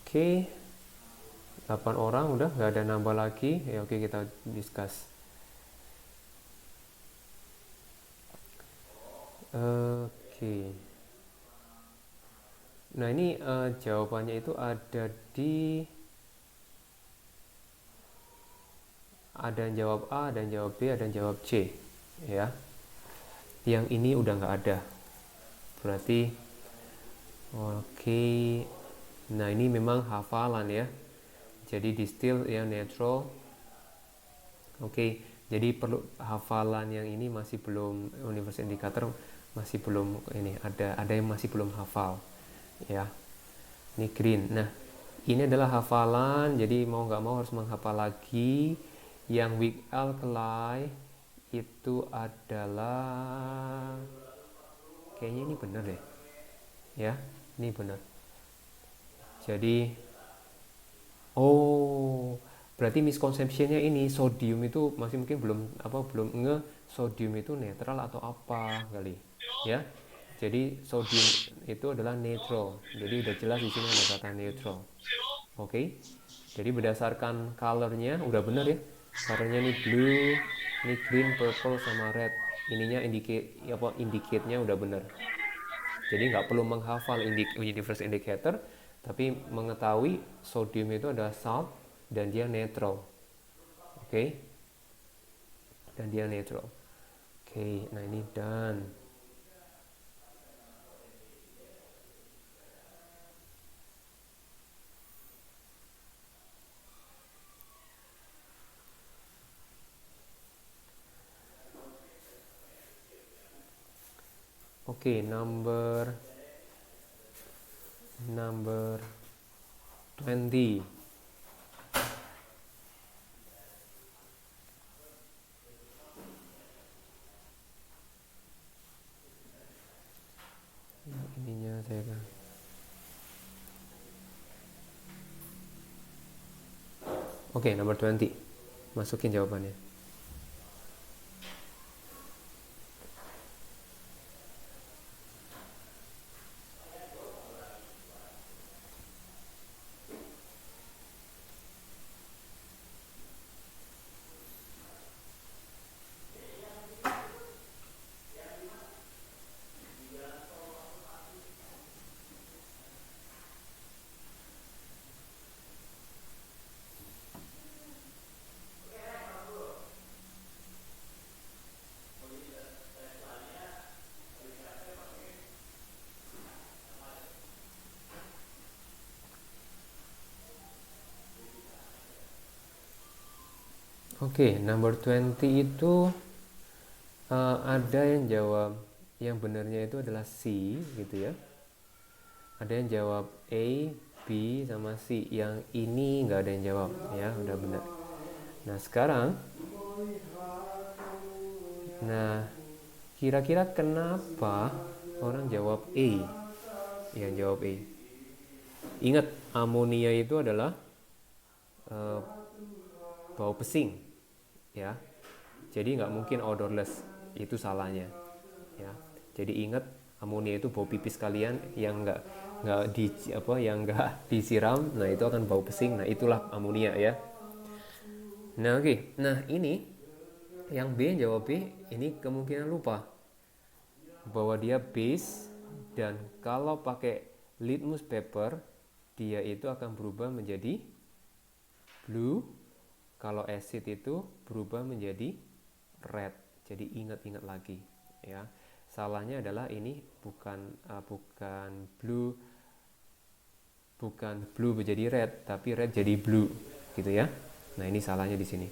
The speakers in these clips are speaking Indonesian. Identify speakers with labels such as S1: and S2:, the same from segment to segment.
S1: Oke, 8 orang udah nggak ada nambah lagi ya. Oke, kita discuss. Oke, nah ini jawabannya itu ada yang jawab A, ada yang jawab B, ada yang jawab C ya. Yang ini udah nggak ada, berarti oke. Nah ini memang hafalan ya, jadi distill yang netral. Oke, jadi perlu hafalan. Yang ini masih belum, universal indicator masih belum, ini ada yang masih belum hafal ya. Ini green. Nah ini adalah hafalan, jadi mau nggak mau harus menghafal lagi. Yang weak alkali itu adalah, kayaknya ini benar deh ya, ini benar. Jadi berarti misconceptionnya ini sodium itu masih mungkin belum sodium itu netral atau apa kali ya. Jadi sodium itu adalah neutral, jadi udah jelas di sini ada kata neutral. Oke, jadi berdasarkan colornya udah bener ya. Colornya ini blue, ini green, purple sama red. Ininya indicate-nya udah bener. Jadi nggak perlu menghafal universe indicator, tapi mengetahui sodium itu adalah salt dan dia netral. Oke, dan dia netral. Oke, nah ini done. Oke, number 20. Ininya saya kan. Oke, number 20. Masukin jawabannya. Oke, number 20 itu ada yang jawab, yang benarnya itu adalah C gitu ya. Ada yang jawab A, B, sama C. Yang ini nggak ada yang jawab ya, udah benar. Nah sekarang, nah kira-kira kenapa orang jawab A? Yang jawab A. Ingat, amonia itu adalah bau pesing ya. Jadi nggak mungkin odorless, itu salahnya ya. Jadi ingat, amonia itu bau pipis kalian yang nggak disiram, nah itu akan bau pesing. Nah itulah amonia ya. Nah oke, nah ini yang B, jawab B, ini kemungkinan lupa bahwa dia base, dan kalau pakai litmus paper dia itu akan berubah menjadi blue, kalau acid itu berubah menjadi red. Jadi ingat-ingat lagi ya. Salahnya adalah ini bukan blue menjadi red, tapi red jadi blue gitu ya. Nah ini salahnya di sini.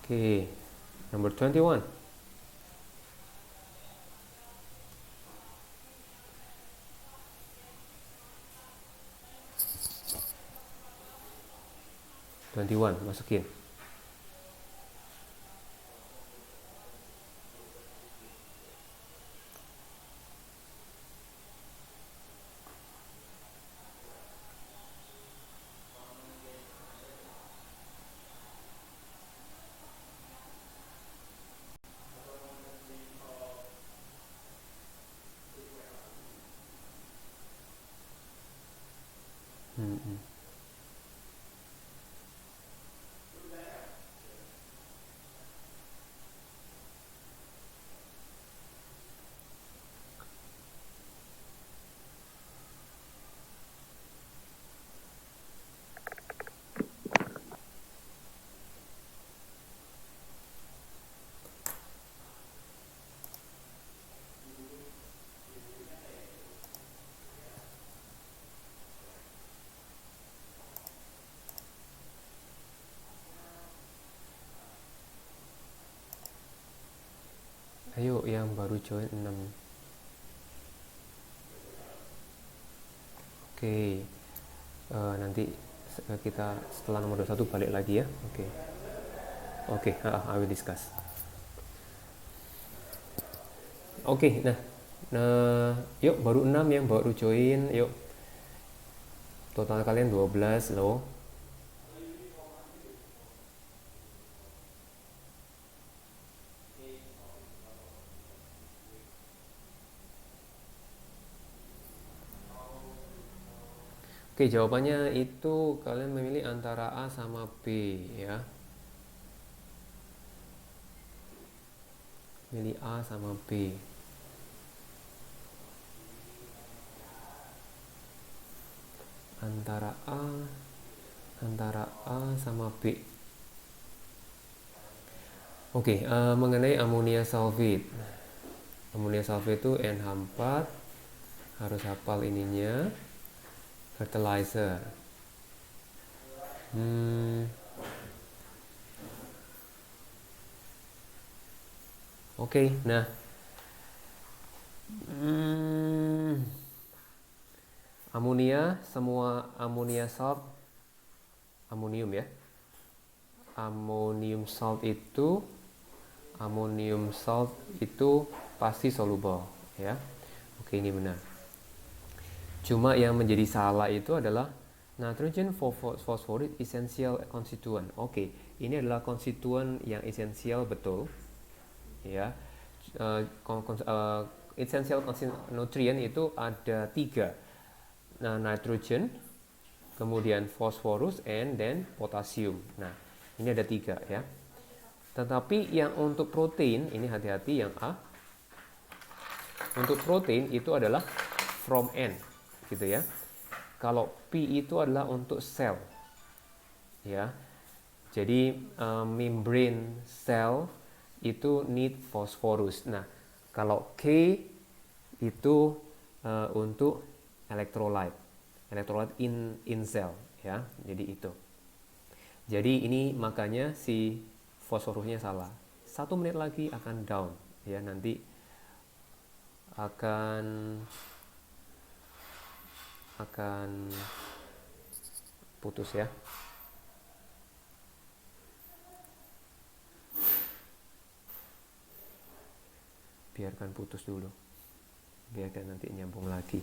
S1: Oke, number 21. Masukin. yang baru join 6. Oke. Nanti kita setelah nomor 21 balik lagi ya. Oke, I will discuss. Oke, nah, yuk baru 6 yang baru join, yuk. Total kalian 12 loh. Oke, jawabannya itu kalian memilih antara A sama B ya. Pilih A sama B. Antara A sama B. Oke, mengenai amonia sulfate. Amonia sulfate itu NH4. Harus hafal ininya. Fertilizer. Oke, nah. Amonia, semua amonia salt, amonium ya. Amonium salt itu pasti soluble ya. Oke, ini benar. Cuma yang menjadi salah itu adalah nitrogen phosphorus essential constituent. Oke, ini adalah konstituen yang esensial betul ya. Essential nutrient itu ada 3. Nah, nitrogen, kemudian phosphorus, and then potassium. Nah, ini ada 3 ya. Tetapi yang untuk protein, ini hati-hati yang A. Untuk protein itu adalah from N, gitu ya. Kalau P itu adalah untuk sel, ya. Jadi membrane sel itu need phosphorus. Nah, kalau K itu untuk electrolyte in cell ya. Jadi itu. Jadi ini makanya si fosforusnya salah. 1 menit lagi akan down ya, nanti akan putus ya. Biarkan putus dulu. Biarkan nanti nyambung lagi.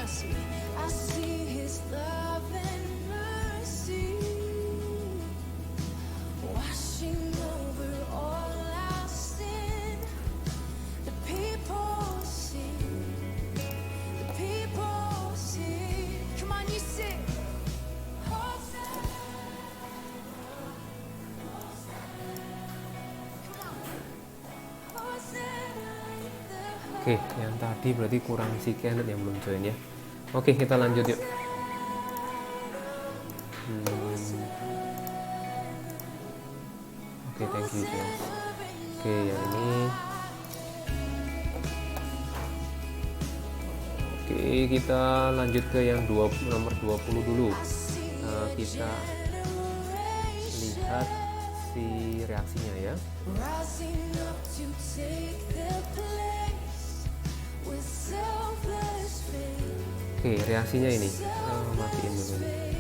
S2: trust me. I see his love and mercy washing over all our sin. The people sing, the people sing. Come on, you sing. Hosanna.
S1: Oke, yang tadi berarti kurang si Kenneth yang belum join ya. Oke, kita lanjut yuk. Oke, thank you James. Oke, yang ini. Oke, kita lanjut ke yang nomor 20 dulu. Kita lihat si reaksinya ya. Oke, reaksinya ini. Matiin dulu nih.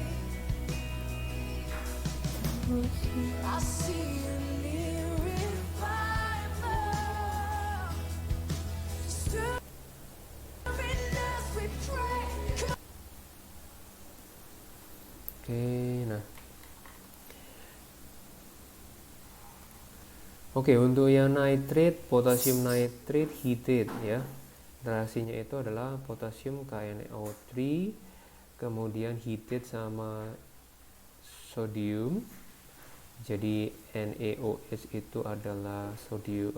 S1: Oke, nah. Oke, untuk yang nitrate, potasium nitrate heated ya. Reaksinya itu adalah potasium KNO3 kemudian heated sama sodium. Jadi NaOH itu adalah sodium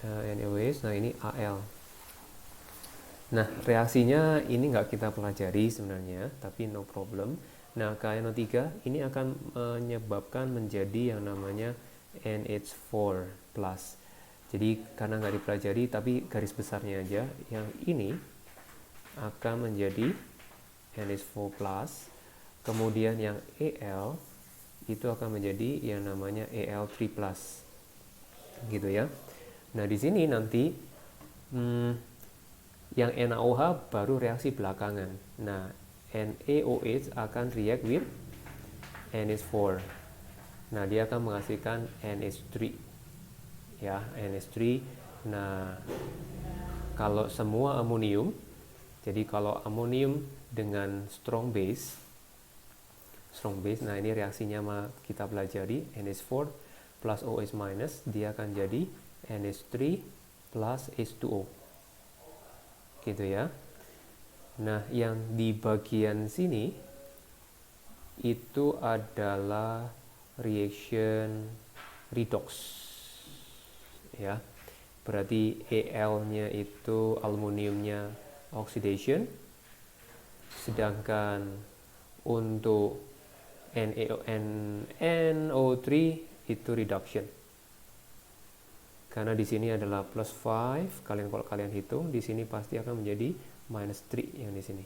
S1: NaOH. Nah, ini Al. Nah, reaksinya ini nggak kita pelajari sebenarnya, tapi no problem. Nah, KNO3 ini akan menyebabkan menjadi yang namanya NH4+. Jadi karena nggak dipelajari, tapi garis besarnya aja, yang ini akan menjadi NH4+, kemudian yang Al itu akan menjadi yang namanya Al3+, gitu ya. Nah, di sini nanti yang NaOH baru reaksi belakangan. Nah, NaOH akan react with NH4. Nah, dia akan menghasilkan NH3. Ya, NH3. Nah, kalau semua amonium, jadi kalau amonium dengan strong base, nah ini reaksinya kita pelajari, NH4 plus OH minus, dia akan jadi NH3 plus H2O. Gitu ya. Nah, yang di bagian sini itu adalah reaction redox. Ya. Berarti Al-nya itu aluminiumnya oxidation, sedangkan untuk NO3 itu reduction. Karena di sini adalah plus 5, kalau kalian hitung di sini pasti akan menjadi minus 3 yang di sini.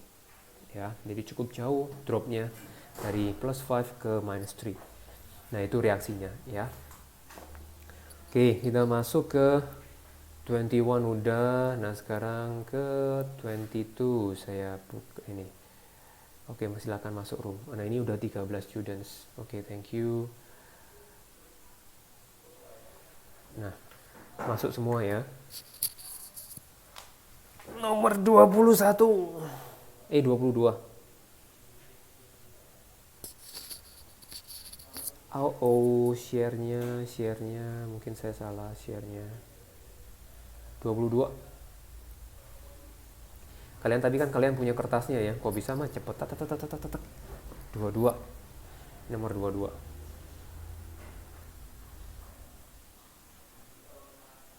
S1: Ya, jadi cukup jauh dropnya dari plus 5 ke minus 3. Nah, itu reaksinya ya. Oke, kita masuk ke 21 udah. Nah, sekarang ke 22 saya buka ini. Oke, silakan masuk room. Nah, ini udah 13 students. Oke, thank you. Nah, masuk semua ya. Nomor 21. 22. Share-nya mungkin saya salah share-nya. 22. Kalian tadi kan punya kertasnya ya. Kok bisa mah cepet 22. Nomor 22.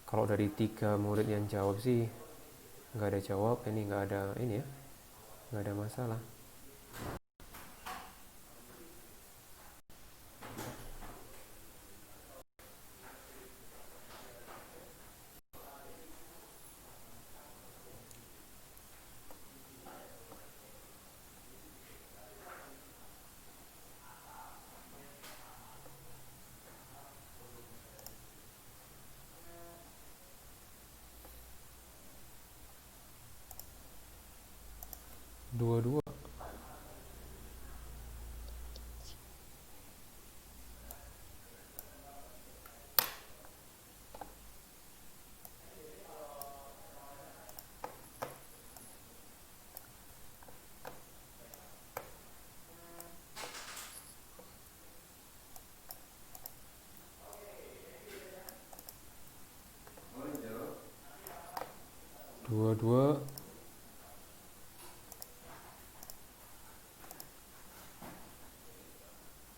S1: Kalau dari 3 murid yang jawab sih nggak ada jawab, ini nggak ada ini ya. Nggak ada masalah. Dua-dua. 2.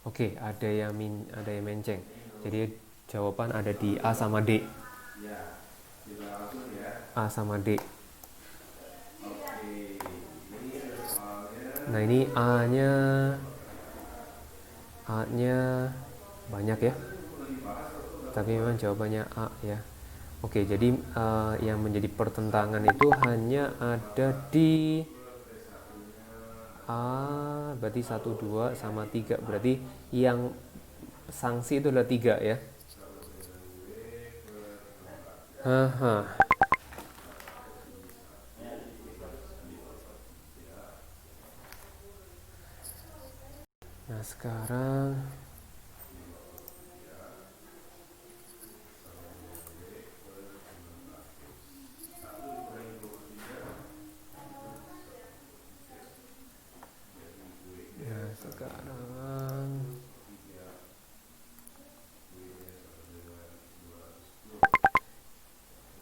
S1: Oke, ada yang menceng. Jadi jawaban ada di A sama D. A sama D. Nah, ini A-nya banyak ya. Tapi memang jawabannya A ya. Oke, jadi yang menjadi pertentangan itu hanya ada di A, berarti 1, 2, sama 3. Berarti yang sanksi itu adalah 3 ya. Haha. Nah, sekarang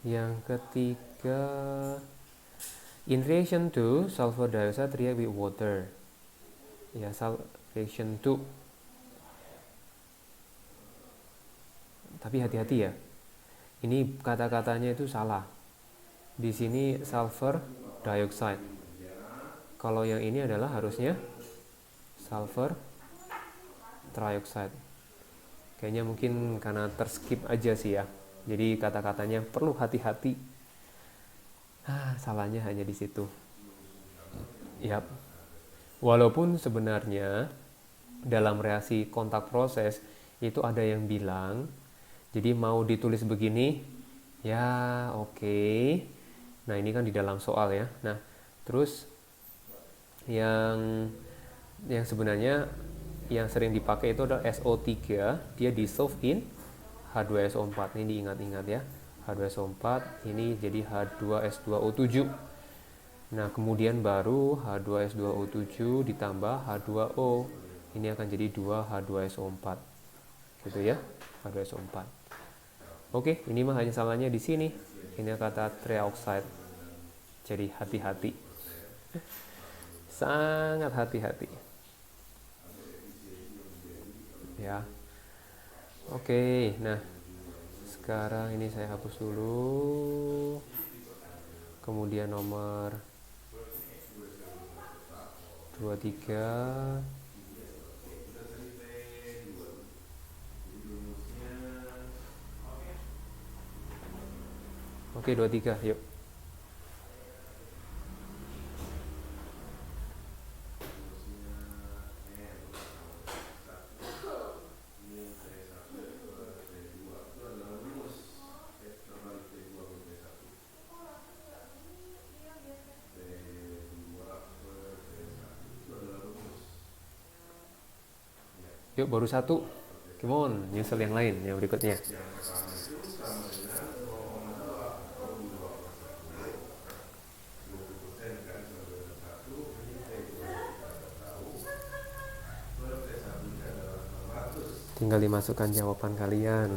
S1: yang ketiga, in reaction to sulfur dioxide react with water. Ya, reaction to. Tapi hati-hati ya. Ini kata-katanya itu salah. Di sini sulfur dioxide. Kalau yang ini adalah harusnya sulfur trioxide. Kayaknya mungkin karena terskip aja sih ya. Jadi kata-katanya perlu hati-hati. Salahnya hanya di situ. Yap. Walaupun sebenarnya dalam reaksi kontak proses itu ada yang bilang, jadi mau ditulis begini, ya oke. Nah, ini kan di dalam soal ya. Nah, terus yang sebenarnya yang sering dipakai itu adalah SO3, dia dissolve in H2SO4. Ini diingat-ingat ya. H2SO4 ini jadi H2S2O7. Nah, kemudian baru H2S2O7 ditambah H2O. Ini akan jadi 2H2SO4. Gitu ya, H2SO4. Oke, ini mah hanya salahnya di sini. Ini kata trioxide. Jadi hati-hati. Sangat hati-hati. Ya. Oke, nah sekarang ini saya hapus dulu. Kemudian nomor 23. Oke, 23, yuk. Yuk, baru satu. Come on, nyusul yang lain, yang berikutnya. Tinggal dimasukkan jawaban kalian.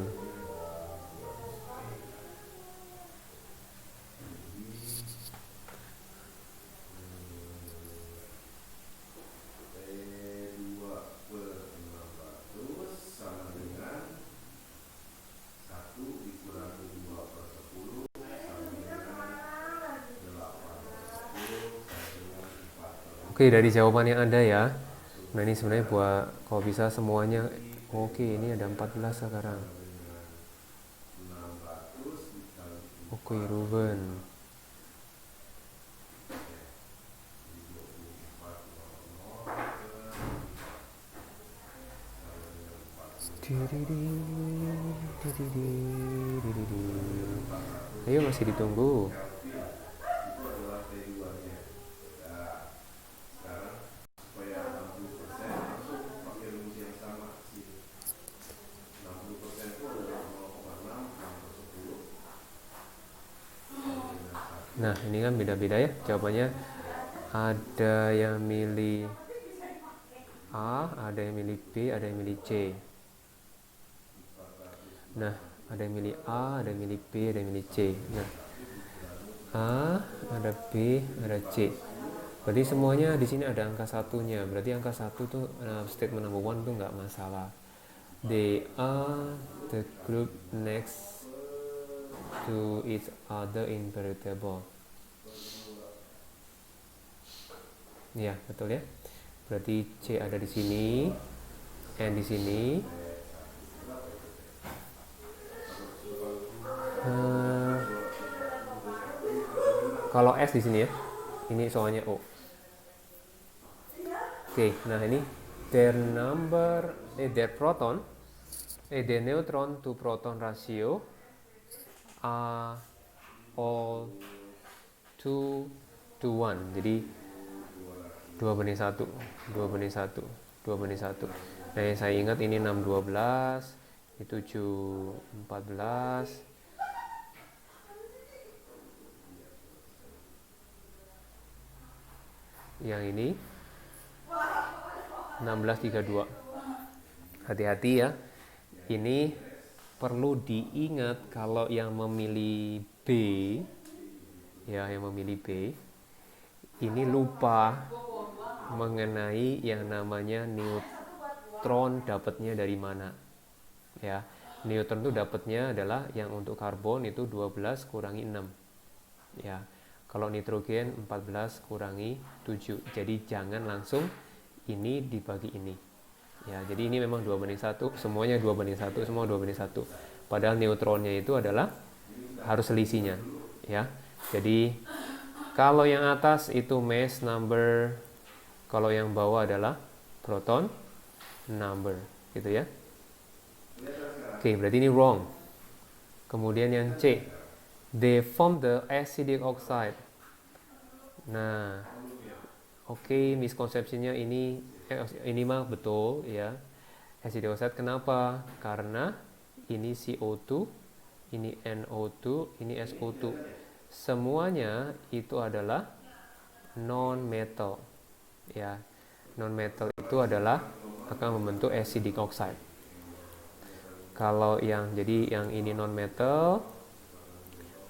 S1: Oke, dari jawaban yang ada ya. Nah, ini sebenarnya buat kalau bisa semuanya. Oke, ini ada 14 sekarang. Oke, Ruben. Ayo, masih ditunggu. Nah, ini kan beda-beda ya jawabannya. Ada yang milih A, ada yang milih B, ada yang milih C. Nah, ada yang milih A, ada yang milih B, ada yang milih C. Nah, A, ada B, ada C. Berarti semuanya di sini ada angka satunya. Berarti angka satu tuh statement number one tuh nggak masalah. They are the group next to each other in periodic table. Ya, betul ya. Berarti C ada di sini, N di sini. Kalau S di sini ya. Ini soalnya O. Oke, nah ini their neutron to proton ratio are all 2 to 1. Jadi 2 banding 1, 2 banding 1, 2 banding 1. Nah, yang saya ingat ini 6 12, ini 7 14. Yang ini 1632. Hati-hati ya. Ini perlu diingat kalau yang memilih B, ya, yang memilih B ini lupa mengenai yang namanya neutron dapatnya dari mana. Ya, neutron itu dapatnya adalah yang untuk karbon itu 12 kurangi 6. Ya. Kalau nitrogen 14 kurangi 7. Jadi jangan langsung ini dibagi ini. Ya, jadi ini memang 2 banding 1, semuanya 2 banding 1, semua 2 banding 1. Padahal neutronnya itu adalah harus selisihnya, ya. Jadi kalau yang atas itu mass number, kalau yang bawah adalah proton number, gitu ya. Oke, berarti ini wrong. Kemudian yang C, they form the acidic oxide. Nah, oke, misconceptionnya ini mah betul ya. Acidic oxide kenapa? Karena ini CO2, ini NO2, ini SO2. Semuanya itu adalah non metal. Ya. Non metal itu adalah akan membentuk acidic oxide. Kalau yang ini non metal,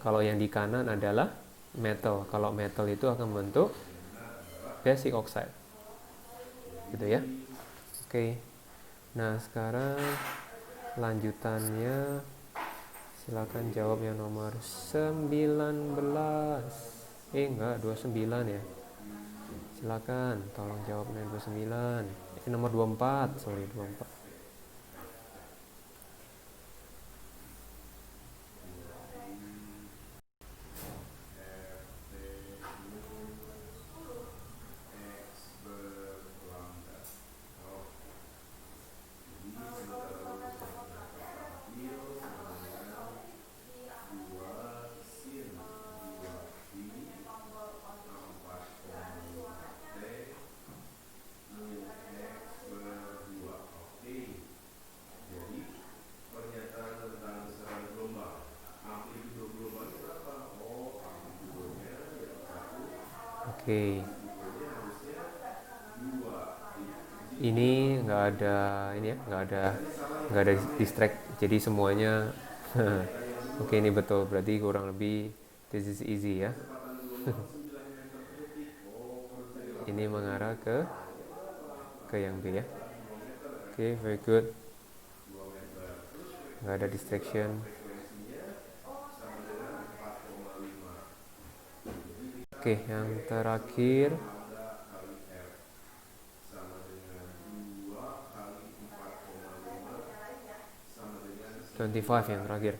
S1: kalau yang di kanan adalah metal. Kalau metal itu akan membentuk basic oxide. Gitu ya. Oke. Nah, sekarang lanjutannya silakan jawab yang nomor 19. Enggak, 29 ya. Silakan tolong jawab yang 29. Ini nomor 24, sorry 24. Oke. Ini nggak ada ini ya, nggak ada distract. Jadi semuanya oke, ini betul. Berarti kurang lebih this is easy ya. Ini mengarah ke yang B ya. Oke, very good. Nggak ada distraction. Oke, yang terakhir 25 yang terakhir.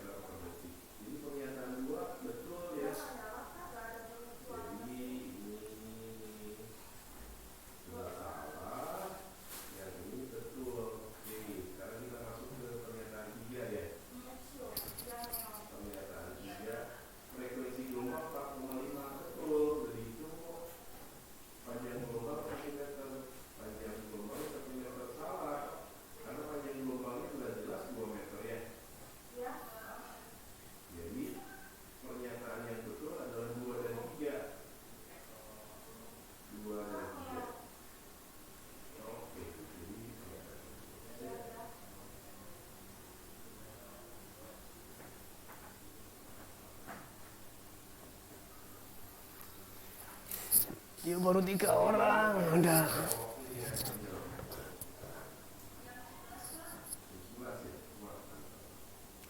S1: baru 3 orang. Udah.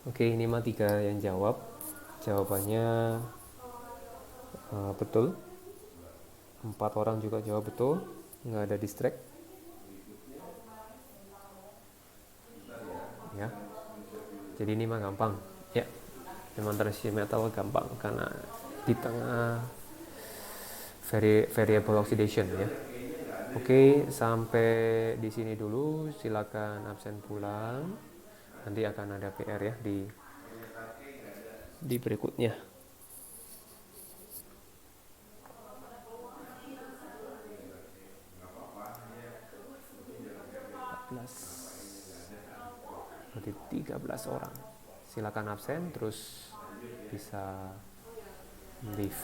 S1: Oke, ini mah 3 yang jawab. Jawabannya betul. 4 orang juga jawab betul. Nggak ada distract. Ya. Jadi ini mah gampang. Ya. Demonstrasi metal gampang karena di tengah variable oxidation ya. Oke, sampai di sini dulu. Silakan absen pulang. Nanti akan ada PR ya di berikutnya. Berarti 13 orang. Silakan absen terus bisa leave.